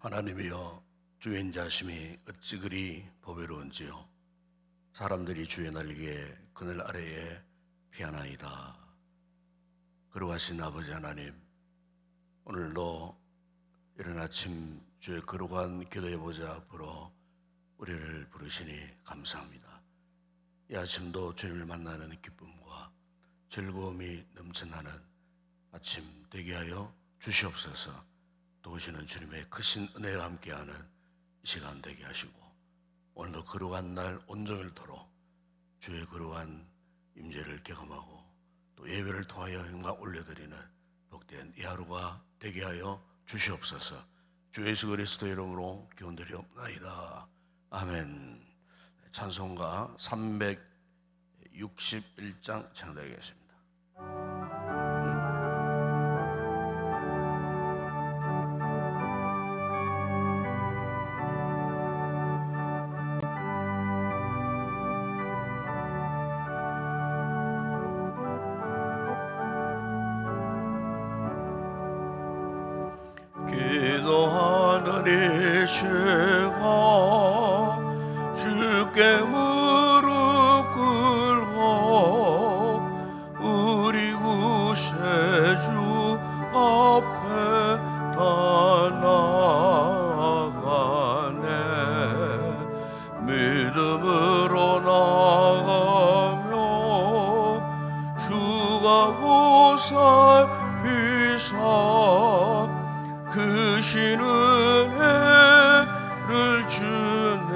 하나님이여, 주의 인자하심이 어찌 그리 보배로운지요. 사람들이 주의 날개에 그늘 아래에 피하나이다. 거룩하신 아버지 하나님, 오늘도 이른 아침 주의 거룩한 기도의 보좌 앞으로 우리를 부르시니 감사합니다. 이 아침도 주님을 만나는 기쁨과 즐거움이 넘쳐나는 아침 되게 하여 주시옵소서. 도우시는 주님의 크신 은혜와 함께하는 이 시간 되게 하시고, 오늘도 거룩한 날 온종일토록 주의 거룩한 임재를 경험하고 또 예배를 통하여 영광 올려드리는 복된 이 하루가 되게 하여 주시옵소서. 주 예수 그리스도 이름으로 기원드리옵나이다. 아멘. 찬송가 361장 찬양드리겠습니다. 기도하는 이 시간 주께 무릎 꿇고 우리 구세주 앞에 다 나아가네. 믿음으로 나가며 주가 보살피사 크신 은혜를 주네.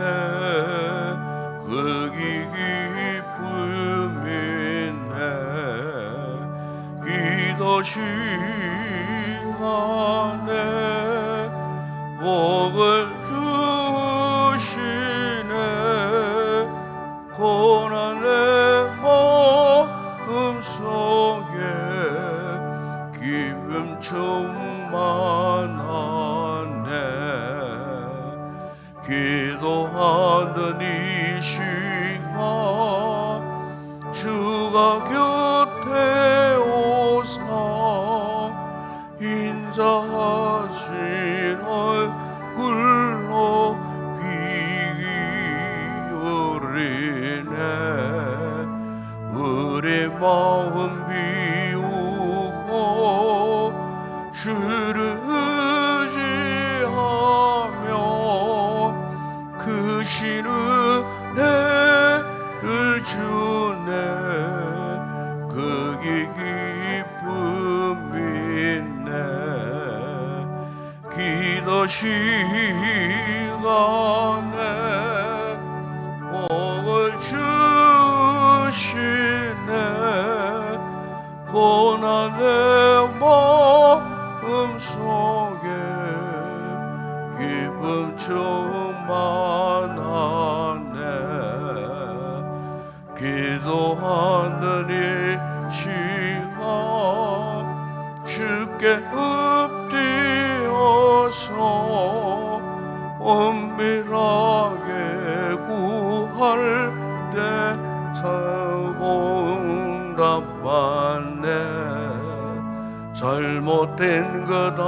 거기 기쁨이네. 기도 시간에 복을 주시네. 고난의 마음속에 기쁨 충만하네. 기도하는 이 시간 주가 곁에 오사 인자하신 얼굴로 귀 기울이네. 우리 마음 비우고 주를 의지하며 크신 은혜를 주네. 거기 기쁨이 있네. 기도 시간에 복을 주시네. 고난의 마음속에 기쁨 충만하네. 기도하는 이 시간 주께 엎드려서 엄밀하게 구할 때 응답받네. 잘못된 것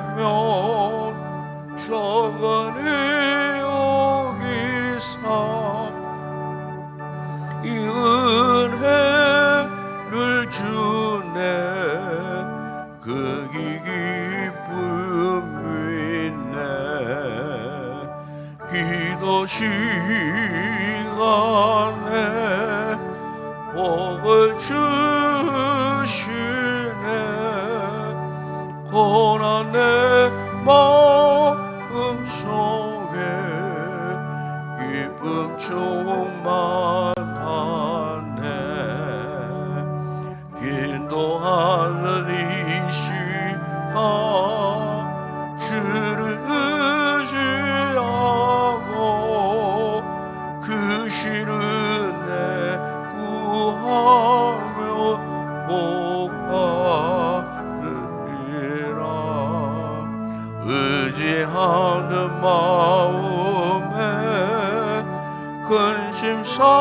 알면 저간에 여기사 이 은혜를 주네. 거기 기쁨이 있네. 기도 시간에 복을 주시네. 고난의 마음속에 기쁨 충만하네. 기도하는 이 시간 주를 의지하고 크신 은혜 구하며 복받으리라. 의지하는 마음에 근심 사라지고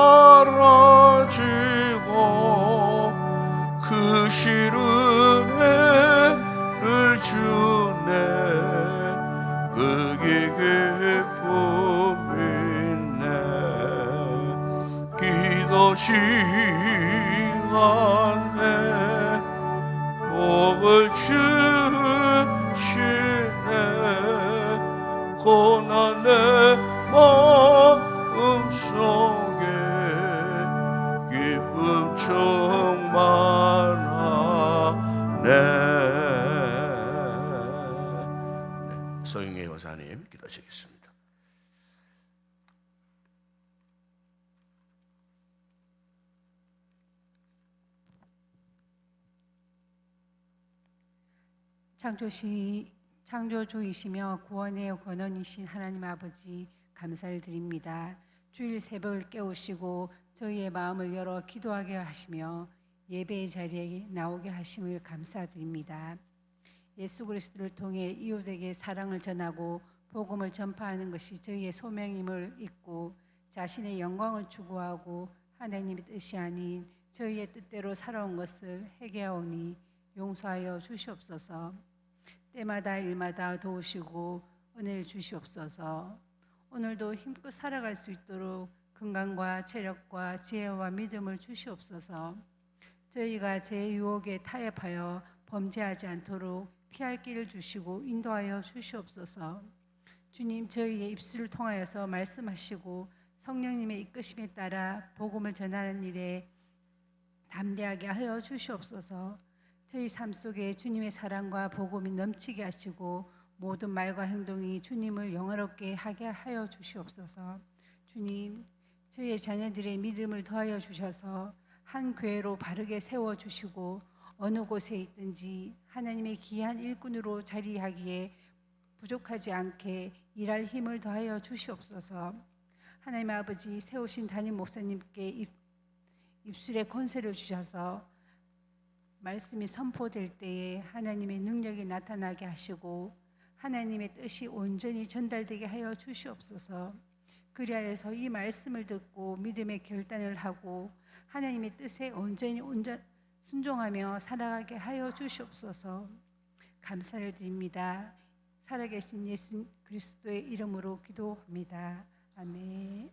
크신 은혜를 주네. 시간에 복을 주시네. 고난의 마음속에 기쁨 충만하네. 서영애 여사님 기도하시겠습니다. 창조주이시며 구원의 근원이신 하나님 아버지, 감사를 드립니다. 주일 새벽을 깨우시고 저희의 마음을 열어 기도하게 하시며 예배의 자리에 나오게 하심을 감사드립니다. 예수 그리스도를 통해 이웃에게 사랑을 전하고 복음을 전파하는 것이 저희의 소명임을 잊고 자신의 영광을 추구하고 하나님의 뜻이 아닌 저희의 뜻대로 살아온 것을 회개하오니 용서하여 주시옵소서. 때마다 일마다 도우시고 은혜를 주시옵소서. 오늘도 힘껏 살아갈 수 있도록 건강과 체력과 지혜와 믿음을 주시옵소서. 저희가 제 유혹에 타협하여 범죄하지 않도록 피할 길을 주시고 인도하여 주시옵소서. 주님, 저희의 입술을 통하여서 말씀하시고 성령님의 이끄심에 따라 복음을 전하는 일에 담대하게 하여 주시옵소서. 저희 삶 속에 주님의 사랑과 복음이 넘치게 하시고 모든 말과 행동이 주님을 영화롭게 하게 하여 주시옵소서. 주님, 저희의 자녀들의 믿음을 더하여 주셔서 한 교회로 바르게 세워주시고 어느 곳에 있든지 하나님의 귀한 일꾼으로 자리하기에 부족하지 않게 일할 힘을 더하여 주시옵소서. 하나님 아버지, 세우신 담임 목사님께 입술에 권세를 주셔서 말씀이 선포될 때에 하나님의 능력이 나타나게 하시고 하나님의 뜻이 온전히 전달되게 하여 주시옵소서. 그리하여서 이 말씀을 듣고 믿음의 결단을 하고 하나님의 뜻에 온전히 순종하며 살아가게 하여 주시옵소서. 감사를 드립니다. 살아계신 예수 그리스도의 이름으로 기도합니다. 아멘.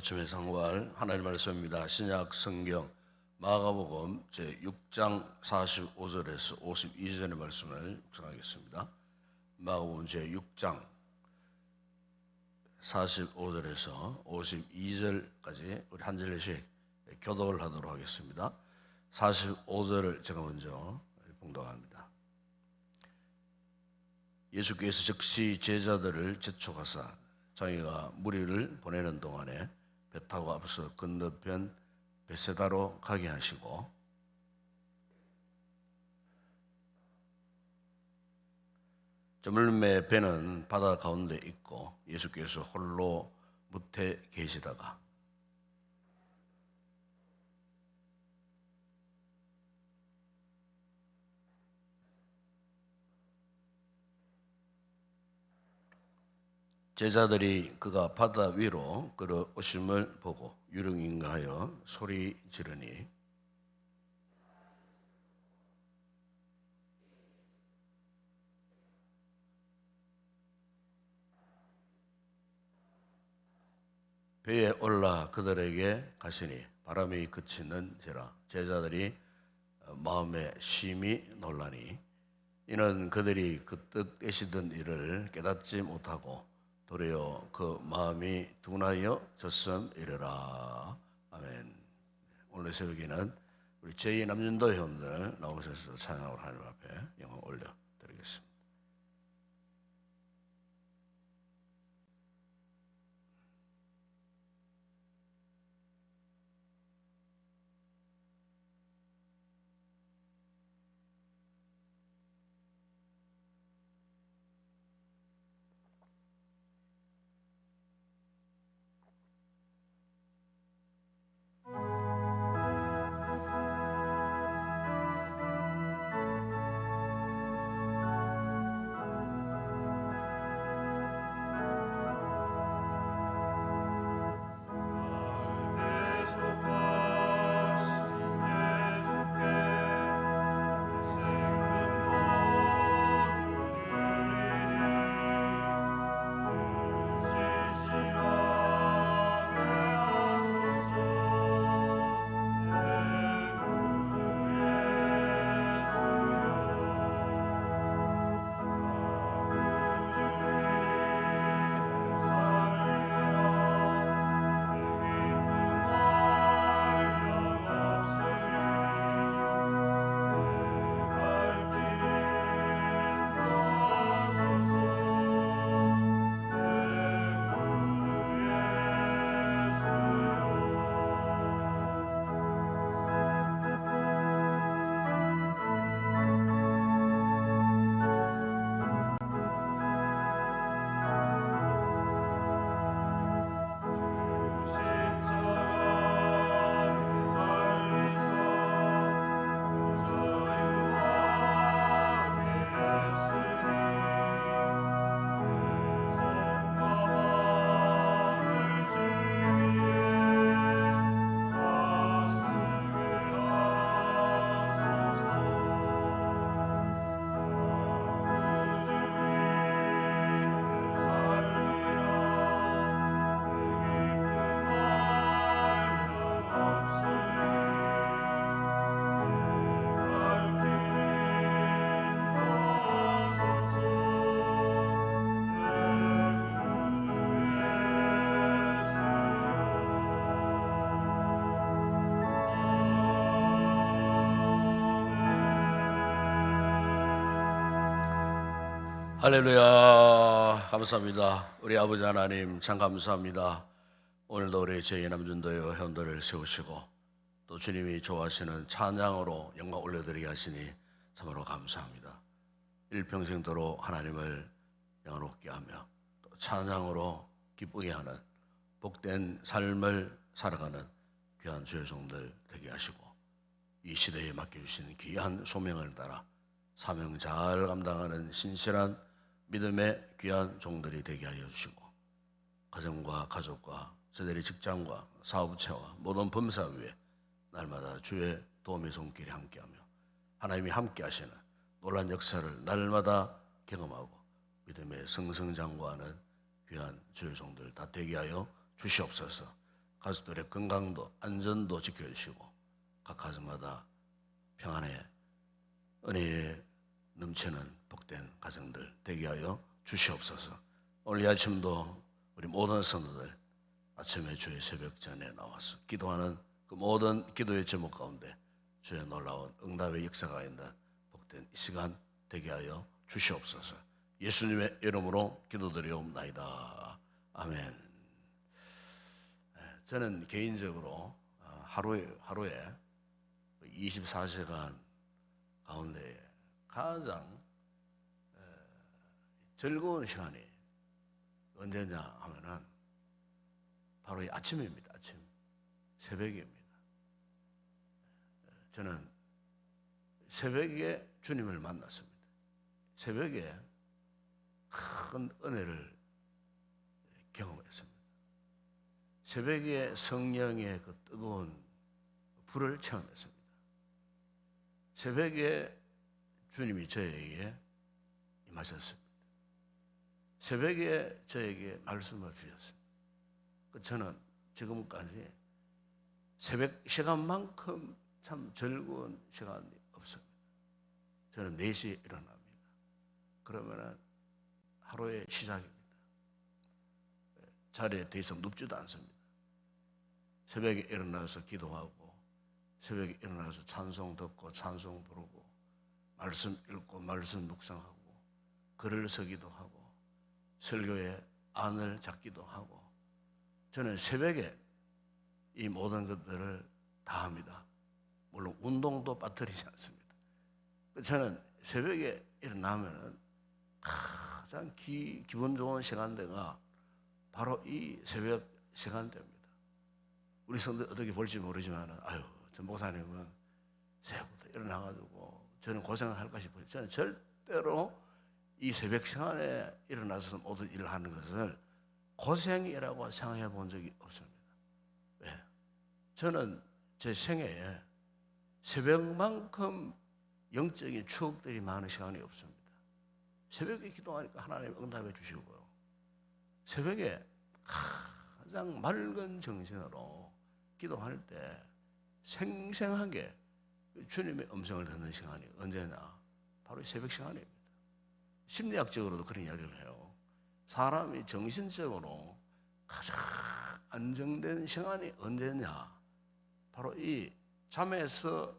아침의 상관 하나님 말씀입니다. 신약 성경 마가복음 제6장 45절에서 52절의 말씀을 묵상하겠습니다. 마가복음 제6장 45절에서 52절까지 우리 한 절씩 교독을 하도록 하겠습니다. 45절을 제가 먼저 봉독합니다. 예수께서 즉시 제자들을 재촉하사 자기가 무리를 보내는 동안에 배 타고 앞서 건너편 베세다로 가게 하시고 저물매 배는 바다 가운데 있고 예수께서 홀로 무태 계시다가 제자들이 그가 바다 위로 걸어오심을 보고 유령인가 하여 소리 지르니 배에 올라 그들에게 가시니 바람이 그치는지라 제자들이 마음에 심히 놀라니 이는 그들이 그 뜻되시던 일을 깨닫지 못하고 도리어 그 마음이 둔하여졌음이니라. 아멘. 오늘 새벽에는 우리 제2 남준도 회원들 나오셔서 찬양으로 하나님 앞에 영광 올려드리겠습니다. 할렐루야. 감사합니다. 우리 아버지 하나님 참 감사합니다. 오늘도 우리 제2 남준도의 회원들을 세우시고 또 주님이 좋아하시는 찬양으로 영광 올려드리게 하시니 참으로 감사합니다. 일평생도록 하나님을 영화롭게 하며 또 찬양으로 기쁘게 하는 복된 삶을 살아가는 귀한 주의 종들 되게 하시고 이 시대에 맡겨주신 귀한 소명을 따라 사명 잘 감당하는 신실한 믿음의 귀한 종들이 되게 하여 주시고 가정과 가족과 저들의 직장과 사업체와 모든 범사 위에 날마다 주의 도움의 손길이 함께하며 하나님이 함께 하시는 놀란 역사를 날마다 경험하고 믿음의 승승장구하는 귀한 주의 종들 다 되게 하여 주시옵소서. 가족들의 건강도 안전도 지켜주시고 각 가정마다 평안의 은혜에 넘치는 복된 가정들 되게 하여 주시옵소서. 오늘 이 아침도 우리 모든 성도들 아침에 주의 새벽전에 나와서 기도하는 그 모든 기도의 제목 가운데 주의 놀라운 응답의 역사가 있는 복된 이 시간 되게 하여 주시옵소서. 예수님의 이름으로 기도드리옵나이다. 아멘. 저는 개인적으로 하루에 24시간 가운데 가장 즐거운 시간이 언제냐 하면은 바로 이 아침입니다. 아침 새벽입니다. 저는 새벽에 주님을 만났습니다. 새벽에 큰 은혜를 경험했습니다. 새벽에 성령의 그 뜨거운 불을 체험했습니다. 새벽에 주님이 저에게 임하셨습니다. 새벽에 저에게 말씀을 주셨습니다. 저는 지금까지 새벽 시간만큼 참 즐거운 시간이 없습니다. 저는 4시에 일어납니다. 그러면 하루의 시작입니다. 자리에 더 이상 눕지도 않습니다. 새벽에 일어나서 기도하고 새벽에 일어나서 찬송 듣고 찬송 부르고 말씀 읽고 말씀 묵상하고 글을 쓰기도 하고 설교의 안을 잡기도 하고 저는 새벽에 이 모든 것들을 다 합니다. 물론 운동도 빠뜨리지 않습니다. 저는 새벽에 일어나면 가장 기분 좋은 시간대가 바로 이 새벽 시간대입니다. 우리 성도 어떻게 볼지 모르지만 전 목사님은 새벽부터 일어나가지고 저는 고생을 할까 싶어요. 저는 절대로 이 새벽 시간에 일어나서 모든 일을 하는 것을 고생이라고 생각해 본 적이 없습니다. 왜? 저는 제 생애에 새벽만큼 영적인 추억들이 많은 시간이 없습니다. 새벽에 기도하니까 하나님 응답해 주시고요. 새벽에 가장 맑은 정신으로 기도할 때 생생하게 주님의 음성을 듣는 시간이 언제냐? 바로 새벽 시간입니다. 심리학적으로도 그런 이야기를 해요. 사람이 정신적으로 가장 안정된 시간이 언제냐? 바로 이 잠에서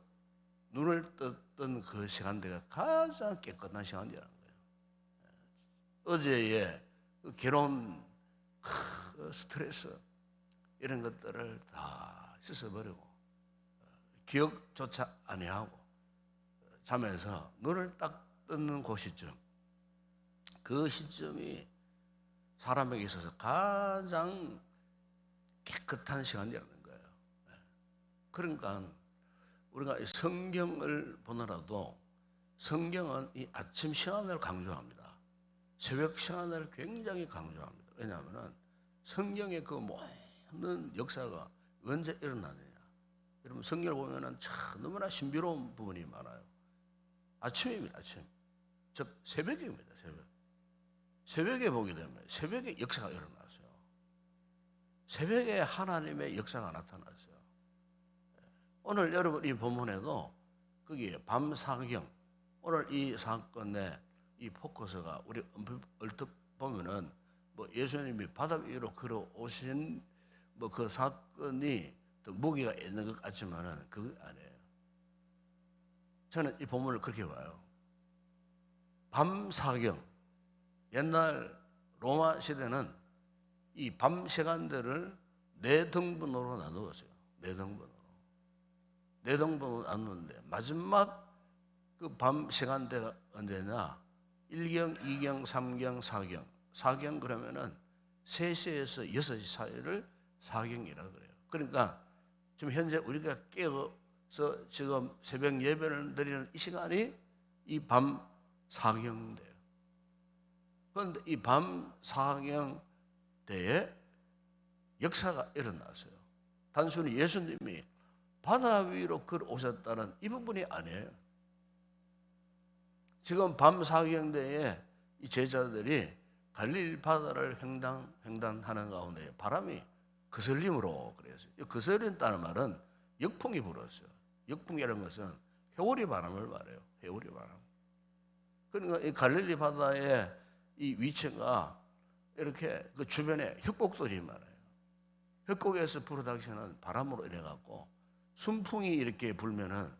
눈을 떴던 그 시간대가 가장 깨끗한 시간이라는 거예요. 어제의 그 괴로움, 스트레스 이런 것들을 다 씻어버리고 기억조차 아니하고 잠에서 눈을 딱 뜨는 그 시점, 그 시점이 사람에게 있어서 가장 깨끗한 시간이라는 거예요. 그러니까 우리가 성경을 보느라도 성경은 이 아침 시간을 강조합니다. 새벽 시간을 굉장히 강조합니다. 왜냐하면 성경의 그 모든 역사가 언제 일어나느냐. 여러분 성경을 보면은 참 너무나 신비로운 부분이 많아요. 아침입니다. 아침. 즉 새벽입니다. 새벽. 새벽에 보게 되면 새벽에 역사가 일어났어요. 새벽에 하나님의 역사가 나타났어요. 오늘 여러분 이 본문에도 거기에 밤사경, 오늘 이 사건의 이 포커스가 우리 얼핏 보면은 예수님이 바다 위로 걸어오신 그 사건이 또 무기가 있는 것 같지만은 그거 아니에요. 저는 이 본문을 그렇게 봐요. 밤사경, 옛날 로마 시대는 이 밤 시간대를 네 등분으로 나누었어요. 네 등분으로. 네 등분으로 나누는데 마지막 그 밤 시간대가 언제냐? 1경, 2경, 3경, 4경. 4경 그러면은 3시에서 6시 사이를 4경이라고 그래요. 그러니까 지금 현재 우리가 깨어서 지금 새벽 예배를 드리는 이 시간이 이 밤 4경대예요. 그런데 이 밤 4경 때에 역사가 일어났어요. 단순히 예수님이 바다 위로 걸어오셨다는 이 부분이 아니에요. 지금 밤 4경대에 이 제자들이 갈릴리 바다를 횡단하는 가운데 바람이 거슬림으로 그랬어요. 거슬린다는 말은 역풍이 불었어요. 역풍이라는 것은 회오리 바람을 말해요. 회오리 바람. 그러니까 이 갈릴리 바다의 이 위치가 이렇게 그 주변에 협곡들이 많아요. 협곡에서 불어닥치는 바람으로 인해 갖고 순풍이 이렇게 불면은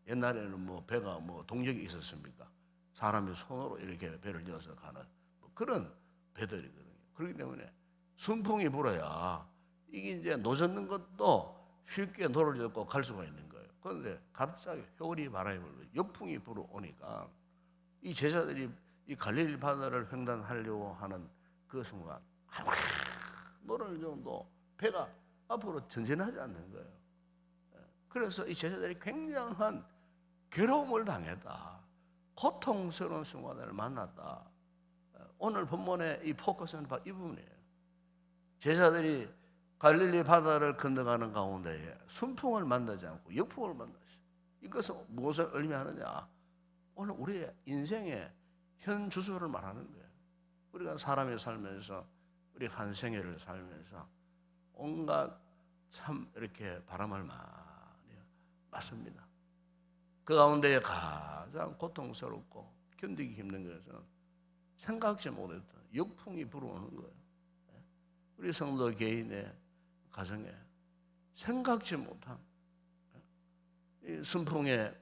옛날에는 뭐 배가 뭐 동력이 있었습니까? 사람이 손으로 이렇게 배를 이어서 가는 뭐 그런 배들이거든요. 그렇기 때문에 순풍이 불어야 이게 이제 노젓는 것도 쉽게 노를 젓고 갈 수가 있는 거예요. 그런데 갑자기 회오리 바람이 불고 역풍이 불어오니까 이 제자들이 이 갈릴리 바다를 횡단하려고 하는 그 순간 노를 정도 배가 앞으로 전진하지 않는 거예요. 그래서 이 제자들이 굉장한 괴로움을 당했다. 고통스러운 순간을 만났다. 오늘 본문의 이 포커스는 바로 이 부분이에요. 제자들이 갈릴리 바다를 건너가는 가운데에 순풍을 만나지 않고 역풍을 만났어요. 이것은 무엇을 의미하느냐? 오늘 우리의 인생의 현 주소를 말하는 거예요. 우리가 사람이 살면서 우리 한 생애를 살면서 온갖 참 이렇게 바람을 많이 맞습니다. 그 가운데 가장 고통스럽고 견디기 힘든 것은 생각지 못했던 역풍이 불어오는 거예요. 우리 성도 개인의 가정에 생각지 못한 이 순풍에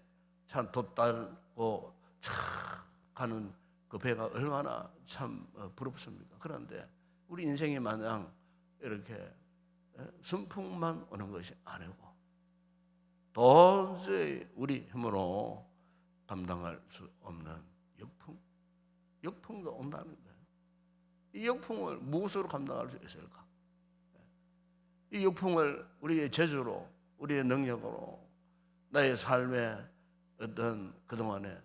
참 돛달고 차 가는 그 배가 얼마나 참 부럽습니까? 그런데 우리 인생이 마냥 이렇게 순풍만 오는 것이 아니고 도저히 우리 힘으로 감당할 수 없는 역풍도 온다는 거예요. 이 역풍을 무엇으로 감당할 수 있을까? 이 역풍을 우리의 재주로, 우리의 능력으로, 나의 삶의 어떤 그동안의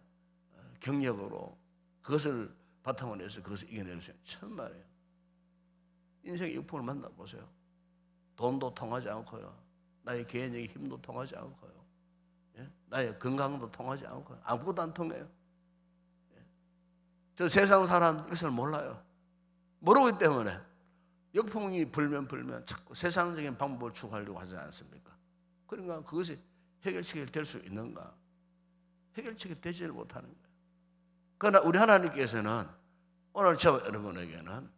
경력으로 그것을 바탕으로 해서 그것을 이겨낼 수 있는 천만에요. 인생의 역풍을 만나보세요. 돈도 통하지 않고요. 나의 개인적인 힘도 통하지 않고요. 예? 나의 건강도 통하지 않고요. 아무것도 안 통해요. 예? 저 세상 사람 이것을 몰라요. 모르기 때문에 역풍이 불면 자꾸 세상적인 방법을 추구하려고 하지 않습니까? 그러니까 그것이 해결책이 될 수 있는가? 해결책이 되지를 못하는 거예요. 그러나 우리 하나님께서는 오늘 저 여러분에게는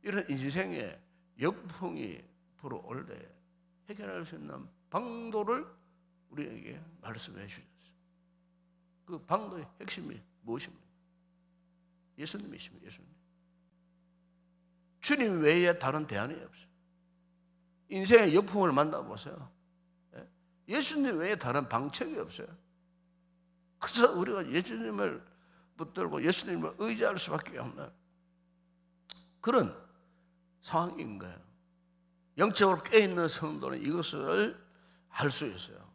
이런 인생의 역풍이 불어올 때 해결할 수 있는 방도를 우리에게 말씀해 주셨어요. 그 방도의 핵심이 무엇입니까? 예수님이십니다. 예수님. 주님 외에 다른 대안이 없어요. 인생의 역풍을 만나보세요. 예수님 외에 다른 방책이 없어요. 그래서 우리가 예수님을 붙들고 예수님을 의지할 수밖에 없는 그런 상황인 거예요. 영적으로 깨어있는 성도는 이것을 알 수 있어요.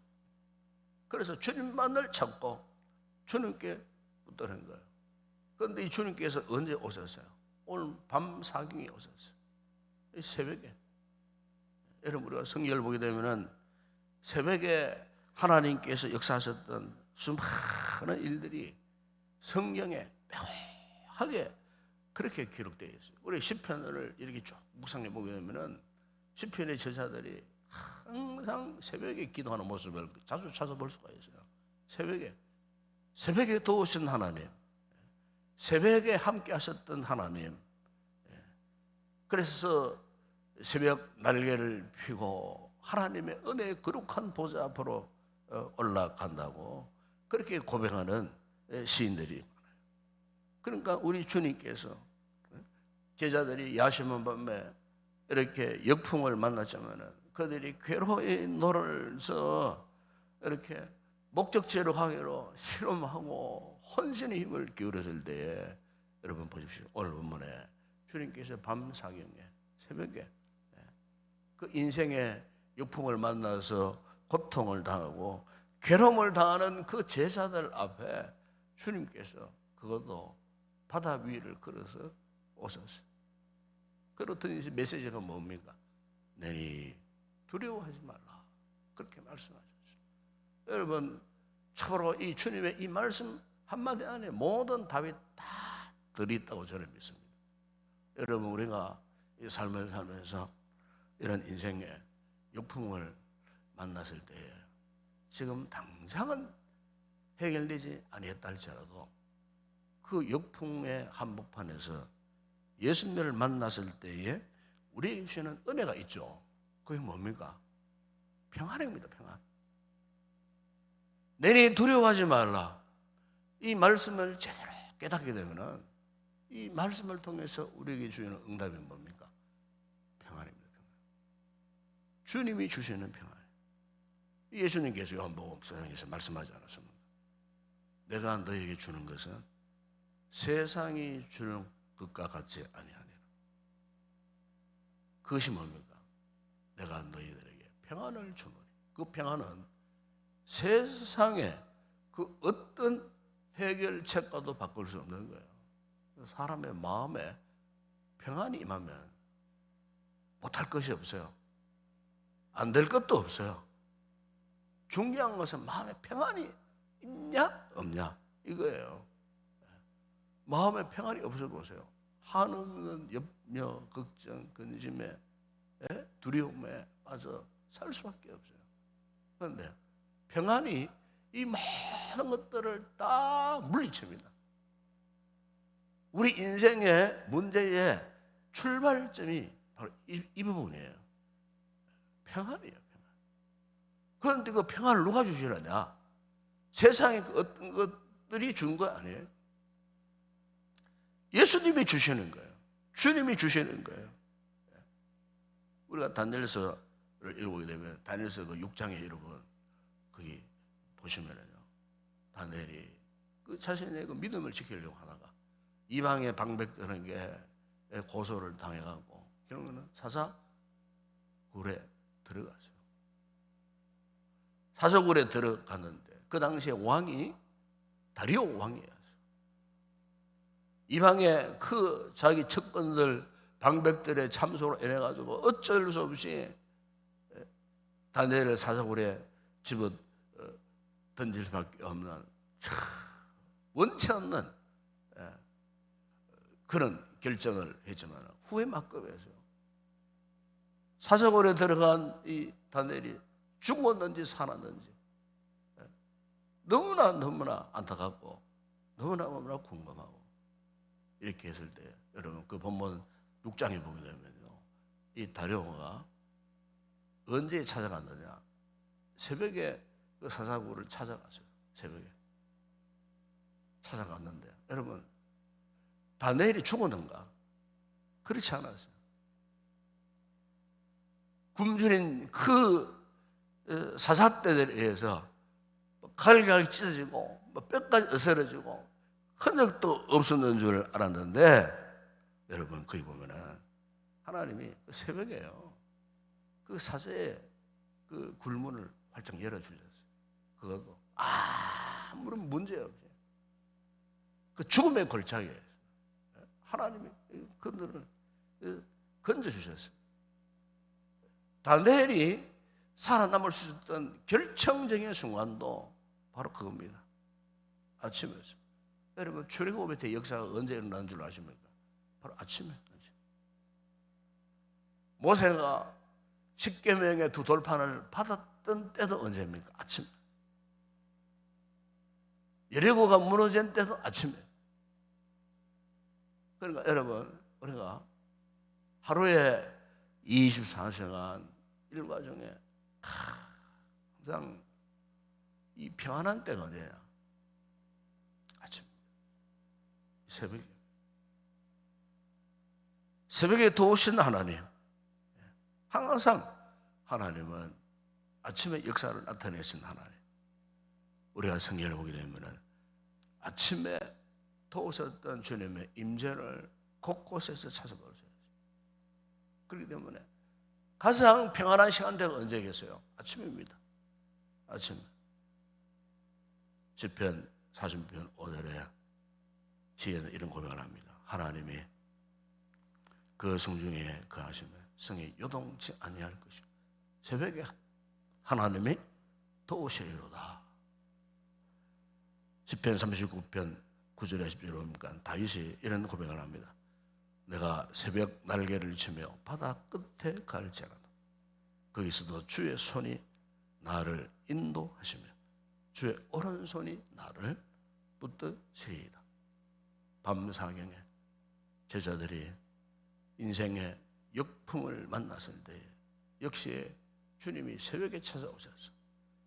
그래서 주님만을 찾고 주님께 붙드는 거예요. 그런데 이 주님께서 언제 오셨어요? 오늘 밤 사경에 오셨어요. 새벽에. 여러분 우리가 성경을 보게 되면은 새벽에 하나님께서 역사하셨던 수많은 일들이 성경에 명확하게 그렇게 기록되어 있어요. 우리 시편을 이렇게 쭉 묵상해 보게 되면은 시편의 저자들이 항상 새벽에 기도하는 모습을 자주 찾아볼 수가 있어요. 새벽에 도우신 하나님, 새벽에 함께 하셨던 하나님. 그래서 새벽 날개를 펴고 하나님의 은혜의 거룩한 보좌 앞으로 올라간다고 그렇게 고백하는 시인들이 많아요. 그러니까 우리 주님께서 제자들이 야심한 밤에 이렇게 역풍을 만났지만은 그들이 괴로이 노를서 이렇게 목적지로 가기로 실험하고 헌신의 힘을 기울였을 때에 여러분 보십시오. 오늘 본문에 주님께서 밤 사경에 새벽에 그 인생의 역풍을 만나서 고통을 당하고 괴로움을 당하는 그 제자들 앞에 주님께서 그것도 바다 위를 걸어서 오셨어요. 그렇더니 메시지가 뭡니까? 너희 두려워하지 말라. 그렇게 말씀하셨어요. 여러분 참으로 이 주님의 이 말씀 한마디 안에 모든 답이 다 들어있다고 저는 믿습니다. 여러분 우리가 이 삶을 살면서 이런 인생의 역풍을 만났을 때에 지금 당장은 해결되지 아니했다 할지라도 그 역풍의 한복판에서 예수님을 만났을 때에 우리에게 주시는 은혜가 있죠. 그게 뭡니까? 평안입니다. 평안. 내니 두려워하지 말라. 이 말씀을 제대로 깨닫게 되면은 이 말씀을 통해서 우리에게 주시는 응답이 뭡니까? 평안입니다. 평안. 주님이 주시는 평안. 예수님께서 요한복음 4장에서 말씀하지 않았습니까? 내가 너에게 주는 것은 세상이 주는 것과 같지 아니하니라. 그것이 뭡니까? 내가 너희들에게 평안을 주노니. 그 평안은 세상의 그 어떤 해결책과도 바꿀 수 없는 거예요. 사람의 마음에 평안이 임하면 못할 것이 없어요. 안 될 것도 없어요. 중요한 것은 마음에 평안이 있냐 없냐 이거예요. 마음에 평안이 없어 보세요. 한없는 염려, 걱정, 근심에 두려움에 빠져 살 수밖에 없어요. 그런데 평안이 이 모든 것들을 다 물리칩니다. 우리 인생의 문제의 출발점이 바로 이 부분이에요. 평안이에요. 평안. 그런데 그 평안을 누가 주시느냐? 세상의 그 어떤 것들이 준 거 아니에요. 예수님이 주시는 거예요. 주님이 주시는 거예요. 우리가 다니엘서를 읽어보게 되면 다니엘서 그 6장에 여러분 거기 보시면은요, 다니엘이 그 자신의 그 믿음을 지키려고 하다가 이방의 방백들에게 고소를 당해가고 결국은 사사굴에 들어갔어요. 사사굴에 들어갔는데 그 당시에 왕이 다리오 왕이에요. 이방의 그 자기 측근들 방백들의 참소로 인해 가지고 어쩔 수 없이 다니엘을 사사굴에 집어 던질 수밖에 없는 원치 않는 그런 결정을 했지만 후에 막급해서 사사굴에 들어간 이 다니엘이 죽었는지 살았는지 너무나 안타깝고 너무나 궁금하고 이렇게 했을 때 여러분 그 본문 6장에 보게 되면요, 이 다리오가 언제 찾아갔느냐? 새벽에 그 사사굴을 찾아갔어요. 새벽에 찾아갔는데 여러분 다니엘이 죽었는가? 그렇지 않았어요. 굶주린 그 사사대들에 의해서 칼갈이 찢어지고 뼈까지 으스러지고 흔적도 없었는 줄 알았는데 여러분 거기 보면은 하나님이 새벽에요 그 사제의 그 굴문을 활짝 열어주셨어요. 그것도 아무런 문제 없이 그 죽음의 골짜기에 하나님이 그들을 건져주셨어요. 다니엘이 살아남을 수 있었던 결정적인 순간도 바로 그겁니다. 아침이었습니다. 여러분 출애굽의 대 역사가 언제 일어난 줄 아십니까? 바로 아침에. 모세가 십계명의 두 돌판을 받았던 때도 언제입니까? 아침. 여리고가 무너진 때도 아침에. 그러니까 여러분 우리가 하루에 24시간 일과 중에 항상 이 평안한 때가 언제냐? 아침. 새벽에. 새벽에 도우신 하나님, 항상 하나님은 아침에 역사를 나타내신 하나님. 우리가 성경을 보게 되면 아침에 도우셨던 주님의 임재를 곳곳에서 찾아볼 수 있어요. 그렇기 때문에 가장 평안한 시간대가 언제겠어요? 아침입니다. 아침. 시편 40편 5절에 시에는 이런 고백을 합니다. 하나님이 그 성중에 거하시면 성이 요동치 아니할 것이고 새벽에 하나님이 도우시리로다. 시편 39편 9절에 10절에 보니까 다윗이 이런 고백을 합니다. 내가 새벽 날개를 치며 바다 끝에 갈지라도 거기서도 주의 손이 나를 인도하시며 주의 오른손이 나를 붙드시리이다. 밤사경에 제자들이 인생의 역풍을 만났을 때 역시 주님이 새벽에 찾아오셔서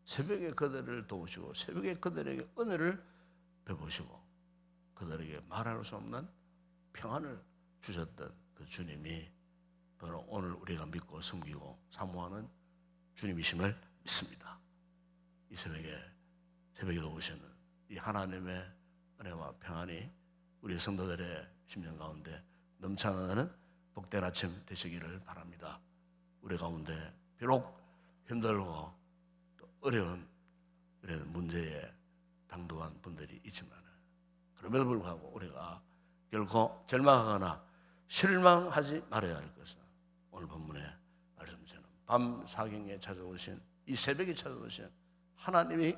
새벽에 그들을 도우시고 새벽에 그들에게 은혜를 베푸시고 그들에게 말할 수 없는 평안을 주셨던 그 주님이 바로 오늘 우리가 믿고 섬기고 사모하는 주님이심을 믿습니다. 이 새벽에 도우시는 이 하나님의 은혜와 평안이 우리 성도들의 심령 가운데 넘쳐나는 복된 아침 되시기를 바랍니다. 우리 가운데 비록 힘들고 또 어려운 이런 문제에 당도한 분들이 있지만 그럼에도 불구하고 우리가 결코 절망하거나 실망하지 말아야 할 것은 오늘 본문의 말씀처럼 밤 사경에 찾아오신 이 새벽에 찾아오신 하나님이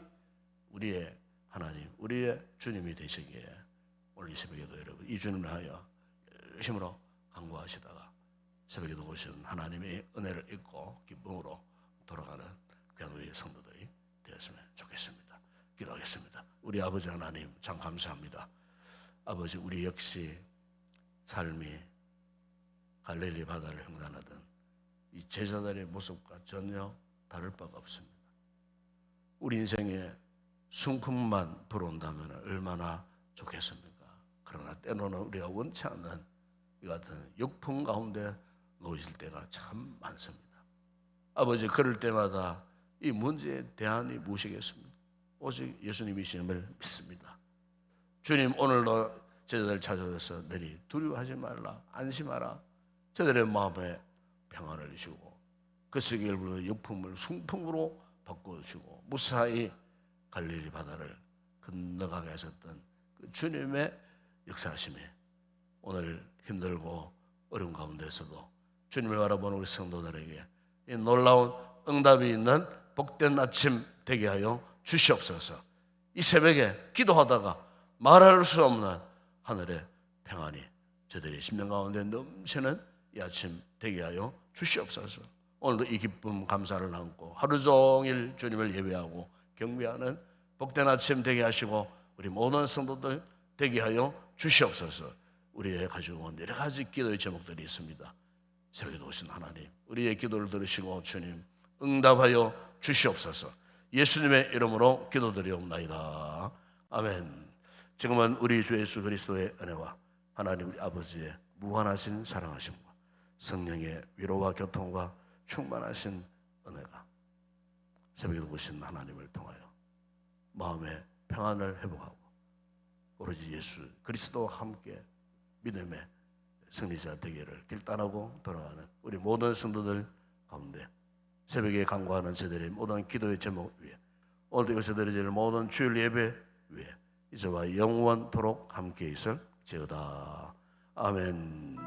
우리의 하나님, 우리의 주님이 되시기에 오늘 이 새벽에도 여러분 이 주님을 하여 열심으로 간구하시다가 새벽에도 오신 하나님의 은혜를 잊고 기쁨으로 돌아가는 귀한 우리 성도들이 되었으면 좋겠습니다. 기도하겠습니다. 우리 아버지 하나님 참 감사합니다. 아버지 우리 역시 삶이 갈릴리 바다를 횡단하던 이 제자들의 모습과 전혀 다를 바가 없습니다. 우리 인생에 순풍만 불어온다면 얼마나 좋겠습니까? 그러나 때로는 우리가 원치 않는 이 같은 역풍 가운데 놓이실 때가 참 많습니다. 아버지 그럴 때마다 이 문제의 대안이 무엇이겠습니까? 오직 예수님이심을 믿습니다. 주님 오늘도 제자들 찾아와서 너희 두려워하지 말라 안심하라 저들의 마음에 평안을 주시고 그 세계를 부르는 역풍을 순풍으로 바꿔주시고 무사히 갈릴리 바다를 건너가게 하셨던 그 주님의 역사하심이 오늘 힘들고 어려운 가운데서도 주님을 바라보는 우리 성도들에게 이 놀라운 응답이 있는 복된 아침 되게 하여 주시옵소서. 이 새벽에 기도하다가 말할 수 없는 하늘의 평안이 저들의 심령 가운데 넘치는 이 아침 되게 하여 주시옵소서. 오늘도 이 기쁨 감사를 나누고 하루 종일 주님을 예배하고 경배하는 복된 아침 되게 하시고 우리 모든 성도들 되게 하여 주시옵소서. 우리의 가지고 온 여러 가지 기도의 제목들이 있습니다. 새벽에 오신 하나님 우리의 기도를 들으시고 주님 응답하여 주시옵소서. 예수님의 이름으로 기도드리옵나이다. 아멘. 지금은 우리 주 예수 그리스도의 은혜와 하나님 우리 아버지의 무한하신 사랑하심과 성령의 위로와 교통과 충만하신 은혜가 새벽에 오신 하나님을 통하여 마음의 평안을 회복하고 오로지 예수 그리스도와 함께 믿음의 승리자 되기를 길따라고 돌아가는 우리 모든 성도들 가운데 새벽에 간구하는 저들의 모든 기도의 제목 위에 오늘도 여기서 드려질 모든 주일 예배 위에 이제와 영원토록 함께 있을지어다. 아멘.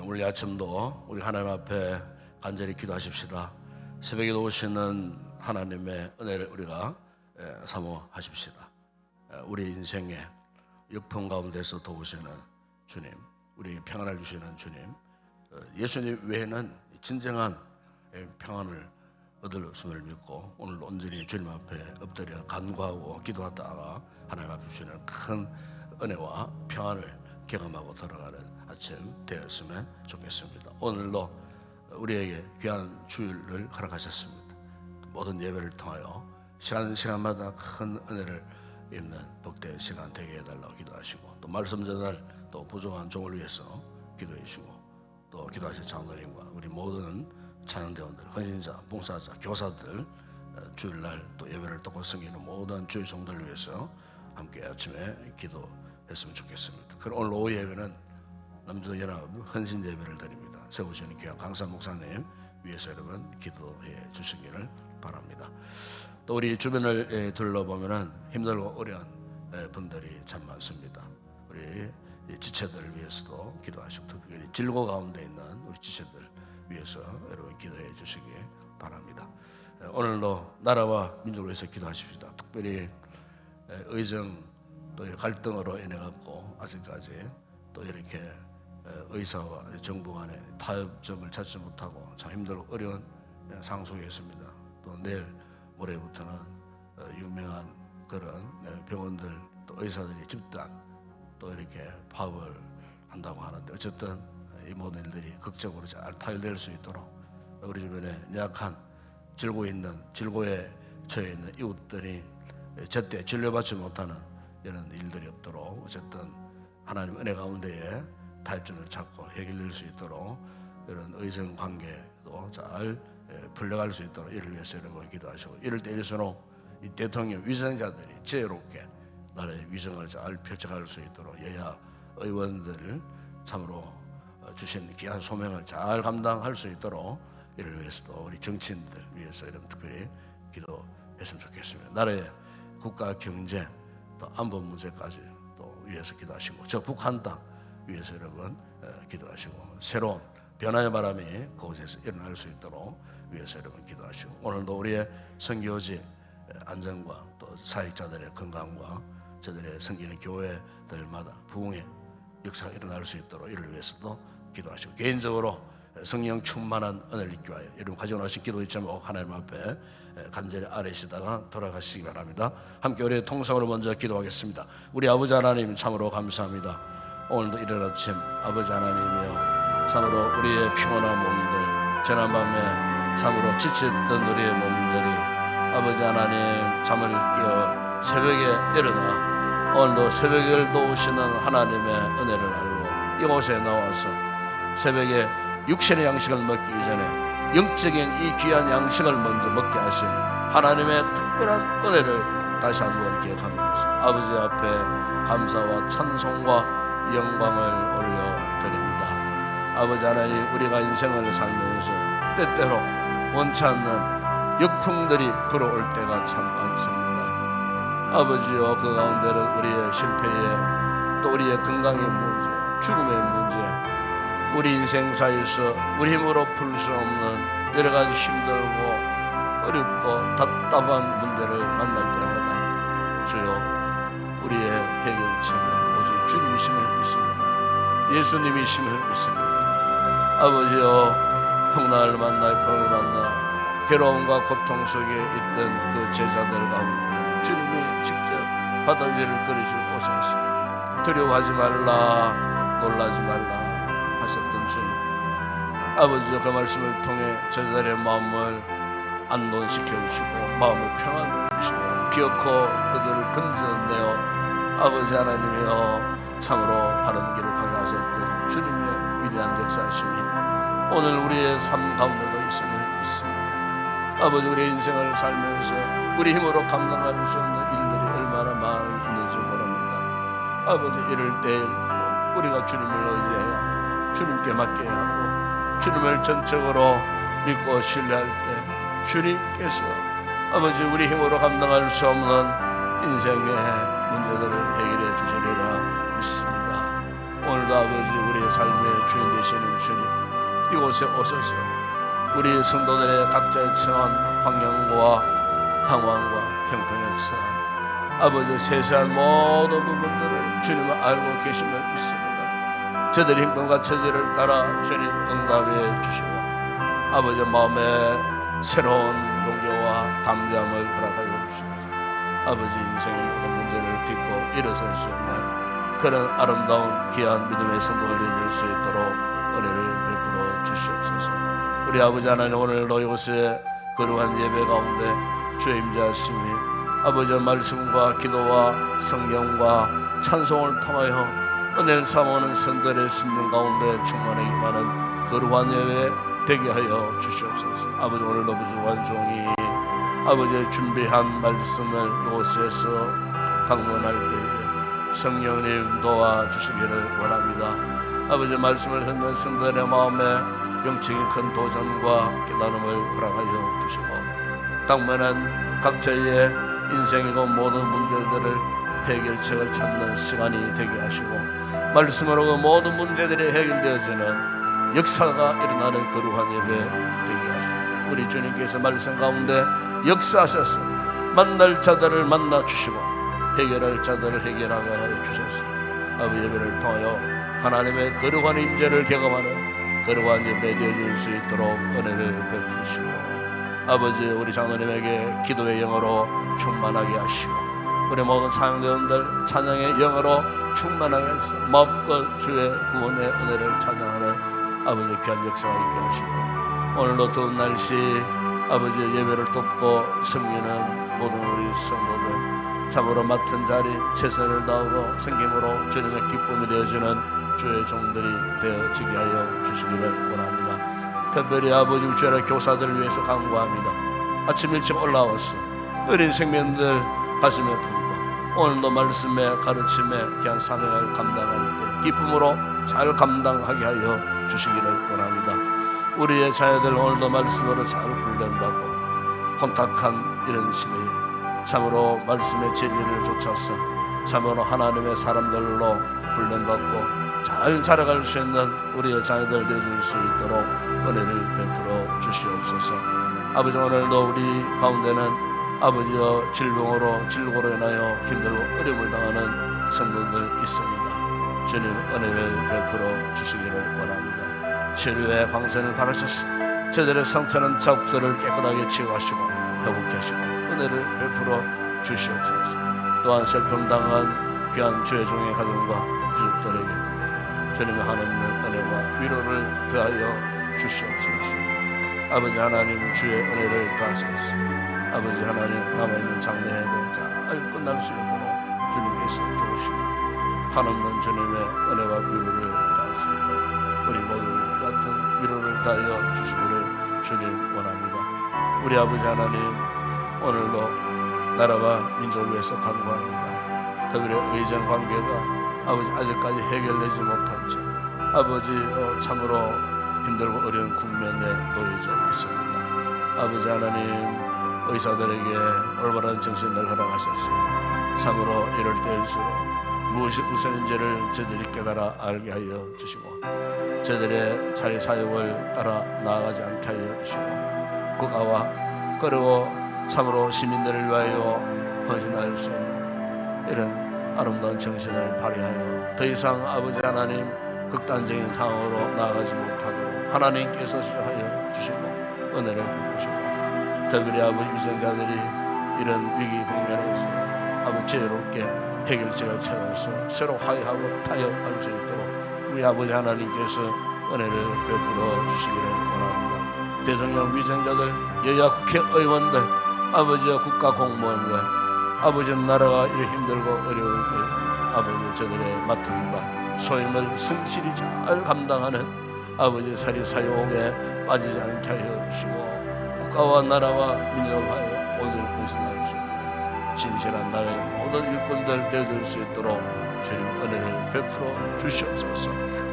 오늘 아침도 우리 하나님 앞에 간절히 기도하십시다. 새벽에 오시는 하나님의 은혜를 우리가 사모하십시다. 우리 인생의 역풍 가운데서 도우시는 주님, 우리 평안을 주시는 주님, 예수님 외에는 진정한 평안을 얻을 없음을 믿고 오늘 온전히 주님 앞에 엎드려 간구하고 기도하다가 하나님 앞에 주시는 큰 은혜와 평안을 경험하고 돌아가는 아침 되었으면 좋겠습니다. 오늘도 우리에게 귀한 주일을 허락하셨습니다. 모든 예배를 통하여 시간마다 큰 은혜를 입는 복된 시간 되게 해달라고 기도하시고, 또 말씀 전달 또 부족한 종을 위해서 기도해 주시고, 또 기도하실 장로님과 우리 모든 찬양대원들, 헌신자, 봉사자, 교사들, 주일날 또 예배를 듣고 섬기는 모든 주의 종들을 위해서 함께 아침에 기도했으면 좋겠습니다. 그럼 오늘 오후 예배는 남주연합 헌신 예배를 드립니다. 세우시는 귀한 강사 목사님 위해서 여러분 기도해 주시기를 바랍니다. 또 우리 주변을 둘러보면은 힘들고 어려운 분들이 참 많습니다. 우리 지체들을 위해서도 기도하시고, 특별히 질고 가운데 있는 우리 지체들 위해서 여러분 기도해 주시기 바랍니다. 오늘도 나라와 민족을 위해서 기도하십시다. 특별히 의정 또 갈등으로 인해 갖고 아직까지 또 이렇게 의사와 정부 간의 타협점을 찾지 못하고 참 힘들고 어려운 상황 속에 있습니다. 또 내일 모레부터는 유명한 그런 병원들 또 의사들이 집단 또 이렇게 파업을 한다고 하는데, 어쨌든 이 모든 일들이 극적으로 잘 타결될 수 있도록 우리 주변에 약한 질고에 처해 있는 이웃들이 제때 진료받지 못하는 이런 일들이 없도록 어쨌든 하나님 은혜 가운데에 타협점을 찾고 해결될 수 있도록 이런 의정 관계도 잘 풀려갈 수 있도록 이를 위해서 여러분 기도하시고, 이럴 때일수록 이 대통령 위선자들이 지혜롭게 나라의 위정을 잘 펼쳐갈 수 있도록 여야 의원들 참으로 주신 귀한 소명을 잘 감당할 수 있도록 이를 위해서도 우리 정치인들 위해서 여러분 특별히 기도했으면 좋겠습니다. 나라의 국가 경제 또 안보 문제까지 또 위해서 기도하시고, 저 북한 땅 위해서 여러분 기도하시고, 새로운 변화의 바람이 그곳에서 일어날 수 있도록 위해서 여러분 기도하시고, 오늘도 우리의 선교지 안전과 또 사역자들의 건강과 저들의 섬기는 교회들마다 부흥의 역사가 일어날 수 있도록 이를 위해서도 기도하시고, 개인적으로 성령 충만한 은혜를 입기 위하여 여러분 가지고 나신 기도 있자면 하나님 앞에 간절히 아뢰시다가 돌아가시기 바랍니다. 함께 우리의 통성으로 먼저 기도하겠습니다. 우리 아버지 하나님 참으로 감사합니다. 오늘도 이른 아침 아버지 하나님이여 참으로 우리의 피곤한 몸들, 지난밤에 참으로 지쳤던 우리의 몸들이 아버지 하나님 잠을 깨어 새벽에 일어나 오늘도 새벽을 도우시는 하나님의 은혜를 알고 이곳에 나와서 새벽에 육신의 양식을 먹기 전에 영적인 이 귀한 양식을 먼저 먹게 하신 하나님의 특별한 은혜를 다시 한번 기억하면서 아버지 앞에 감사와 찬송과 영광을 올려드립니다. 아버지 하나님, 우리가 인생을 살면서 때때로 원치 않는 역풍들이 불어올 때가 참 많습니다. 아버지여, 그 가운데는 우리의 실패에 또 우리의 건강의 문제, 죽음의 문제, 우리 인생사에서 우리 힘으로 풀 수 없는 여러 가지 힘들고 어렵고 답답한 문제를 만날 때마다 주여, 우리의 해결책은 오직 주님이심을 믿습니다. 예수님이심을 믿습니다. 아버지여, 풍랑을 만나 풍을 만나 괴로움과 고통 속에 있던 그 제자들 가운데 주님이 직접 바다 위를 걸으시고 오셔서 두려워하지 말라, 놀라지 말라 하셨던 주님, 아버지여, 그 말씀을 통해 제자들의 마음을 안동시켜 주시고 마음을 평안히 주시고 기어코 그들을 건져내어 아버지 하나님이여 참으로 바른 길을 가가셨던 주님의 위대한 역사심이 오늘 우리의 삶 가운데도 있음을 믿습니다. 아버지, 우리의 인생을 살면서 우리 힘으로 감당할 수 없는 일들이 얼마나 많이 있는지 모릅니다. 아버지, 이럴 때 우리가 주님을 의지해야 주님께 맡겨야 하고, 주님을 전적으로 믿고 신뢰할 때 주님께서 아버지 우리 힘으로 감당할 수 없는 인생의 문제들을 해결해 주시리라 믿습니다. 오늘도 아버지 우리의 삶의 주인 되시는 주님, 이곳에 오셔서 우리 성도들의 각자의 처한 환경과 상황과 형편에 처한 아버지 세세한 모든 부분들을 주님은 알고 계심을 믿습니다. 저들의 힘과 처지를 따라 주님 응답해 주시고 아버지 마음에 새로운 용기와 담대함을 허락하여 주시옵소서. 아버지 인생의 모든 문제를 딛고 일어설 수 있는 그런 아름다운 귀한 믿음의 성공을 이룰 수 있도록 은혜를 베풀어 주시옵소서. 우리 아버지 하나님, 오늘도 이곳에 거룩한 예배 가운데 주의 임재하심이 아버지의 말씀과 기도와 성경과 찬송을 통하여 은혜를 삼아오는 선들의 심령 가운데 충만하기만 하는 거룩한 예배 되게 하여 주시옵소서. 아버지, 오늘도 부족한 종이 아버지의 준비한 말씀을 이곳에서 강론할 때에 성령님 도와주시기를 원합니다. 아버지, 말씀을 듣는 성도들의 마음에 영적인 큰 도전과 깨달음을 허락하여 주시고 당면한 각자의 인생이고 모든 문제들을 해결책을 찾는 시간이 되게 하시고 말씀으로 그 모든 문제들이 해결되어지는 역사가 일어나는 거룩한 예배 되게 하시고 우리 주님께서 말씀 가운데 역사하셔서 만날 자들을 만나 주시고 해결할 자들을 해결하게 하여 주셔서 아버지 예배를 통하여 하나님의 거룩한 임재를 경험하는 거룩한 예배 되어질 수 있도록 은혜를 베푸시고 아버지, 우리 장로님에게 기도의 영으로 충만하게 하시고 우리 모든 찬양대원들 찬양의 영으로 충만하게 해서 마음껏 주의 구원의 은혜를 찬양하는 아버지 귀한 역사가 있게 하시고 오늘도 더운 날씨 아버지의 예배를 돕고 섬기는 모든 우리 성도들 참으로 맡은 자리 최선을 다하고 섬김으로 주님의 기쁨이 되어지는 주의 종들이 되어지게 하여 주시기를 원합니다. 특별히 아버지 우주의 교사들을 위해서 간구합니다. 아침 일찍 올라와서 어린 생명들 가슴에 품고 오늘도 말씀에 가르침에 귀한 사명을 감당할 때 기쁨으로 잘 감당하게 하여 주시기를 원합니다. 우리의 자녀들 오늘도 말씀으로 잘 훈련받고 혼탁한 이런 시대에 참으로 말씀의 진리를 좇아서 참으로 하나님의 사람들로 훈련받고 잘 자라갈 수 있는 우리의 자녀들 되어줄 수 있도록 은혜를 베풀어 주시옵소서. 아버지, 오늘도 우리 가운데는 아버지여 질고로 인하여 힘들고 어려움을 당하는 성도들 있습니다. 주님 은혜를 베풀어 주시기를 원합니다. 치료의 방선을 바라셔서 저들의 상처는 자국들을 깨끗하게 치유하시고 회복케 하시고 은혜를 베풀어 주시옵소서. 또한 슬픔당한 귀한 주의 종의 가정과 유족들에게 주님의 하나님의 은혜와 위로를 더하여 주시옵소서. 아버지 하나님, 주의 은혜를 더하소서. 아버지 하나님, 남아있는 장래에도 잘 끝날 수 있도록 주님께서 도우시고 한없는 주님의 은혜와 위로를 더하시고 우리 모두 같은 위로를 더하여 주시기를 주님 원합니다. 우리 아버지 하나님, 오늘도 나라와 민족을 위해서 간구합니다. 특별히 의전 관계가 아버지 아직까지 해결되지 못한 채 아버지 참으로 힘들고 어려운 국면에 놓여져 있습니다. 아버지 하나님, 의사들에게 올바른 정신을 허락하셔서 참으로 이럴 때일수록 무엇이 우선인지를 저들이 깨달아 알게 하여 주시고 저들의 자리 사역을 따라 나아가지 않게 하여 주시고 국가와 그리고 참으로 시민들을 위하여 헌신할 수 있는 이런 아름다운 정신을 발휘하여 더 이상 아버지 하나님 극단적인 상황으로 나아가지 못하도록 하나님께서 하여 주시고 은혜를 주시고 특별히 아버지 위생자들이 이런 위기 국면에서 아버지 지혜롭게 해결책을 찾아서 서로 화해하고 타협할 수 있도록 우리 아버지 하나님께서 은혜를 베풀어 주시기를 원합니다. 대통령 위생자들, 여야 국회의원들, 아버지와 국가 공무원들, 아버지 나라가 이렇게 힘들고 어려울 때 아버지 저들의 맡은 바 소임을 성실히 잘 감당하는 아버지 사리사욕에 빠지지 않게 하여 주시고 국가와 나라와 민족을 하여 오늘 헌신할 수 있는 진실한 나라의 모든 일꾼들 되어줄 수 있도록 주님 은혜를 베풀어 주시옵소서.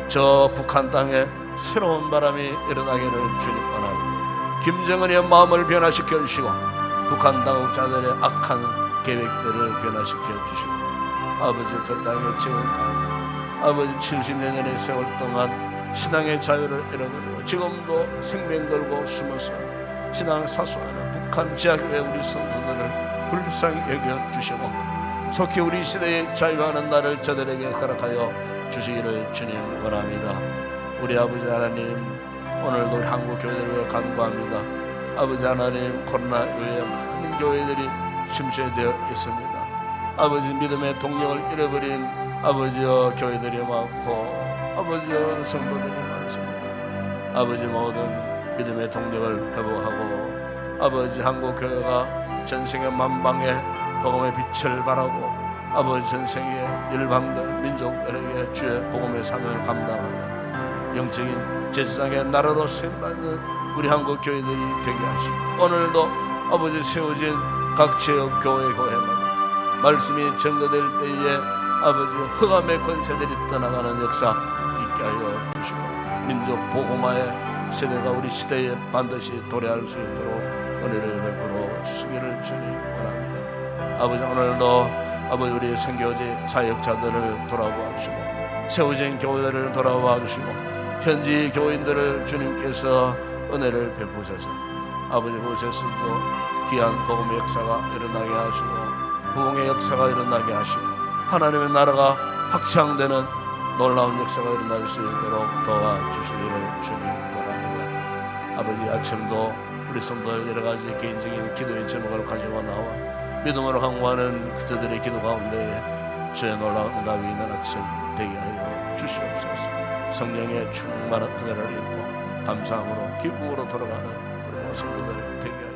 저 북한 땅에 새로운 바람이 일어나기를 주님 원합니다. 김정은의 마음을 변화시켜 주시고 북한 당국자들의 악한 계획들을 변화시켜 주시고 아버지 그 땅의 지금까지 아버지 70여 년의 세월 동안 신앙의 자유를 잃어버리고 지금도 생명 걸고 숨어서 신앙을 사수하는 북한 지하교회 우리 성도들을 불쌍히 여겨 주시고 속히 우리 시대의 자유하는 날을 저들에게 허락하여 주시기를 주님 원합니다. 우리 아버지 하나님, 오늘도 우리 한국 교회들을 위해 간구합니다. 아버지 하나님, 코로나 이후에 많은 교회들이 침체되어 있습니다. 아버지 믿음의 동력을 잃어버린 아버지여 교회들이 많고 아버지여 성도들이 많습니다. 아버지 모든 믿음의 동력을 회복하고 아버지 한국 교회가 전생의 만방에 복음의 빛을 발하고 아버지 전생의 일방들 민족들에게 주의 복음의 사명을 감당하는 영적인 제사장의 나라로 쓰임받는 우리 한국 교회들이 되게 하시고 오늘도 아버지 세워진 각 지역 교회마다 말씀이 전거될 때에 아버지 흑암의 권세들이 떠나가는 역사 있게 하여 주시고 민족 복음화의 세대가 우리 시대에 반드시 도래할 수 있도록 은혜를 베풀어 주시기를 주님 원합니다. 아버지 오늘도 아버지 우리 선교지 사역자들을 돌아봐 주시고 세워진 교회들을 돌아봐 주시고 현지 교인들을 주님께서 은혜를 베푸셔서 아버지 곳에서도 귀한 복음의 역사가 일어나게 하시고 부흥의 역사가 일어나게 하시고 하나님의 나라가 확장되는 놀라운 역사가 일어날 수 있도록 도와주시기를 주님 원합니다. 아버지 아침도 우리 성도들 여러 가지 개인적인 기도의 제목을 가지고 나와 믿음으로 강구하는 그들의 기도 가운데 주의 놀라운 응답이 있는 아침 되게 하여 주시옵소서. 성령의 충만한 은혜를 입고 감사함으로 기쁨으로 돌아가는 우리 성도들 되게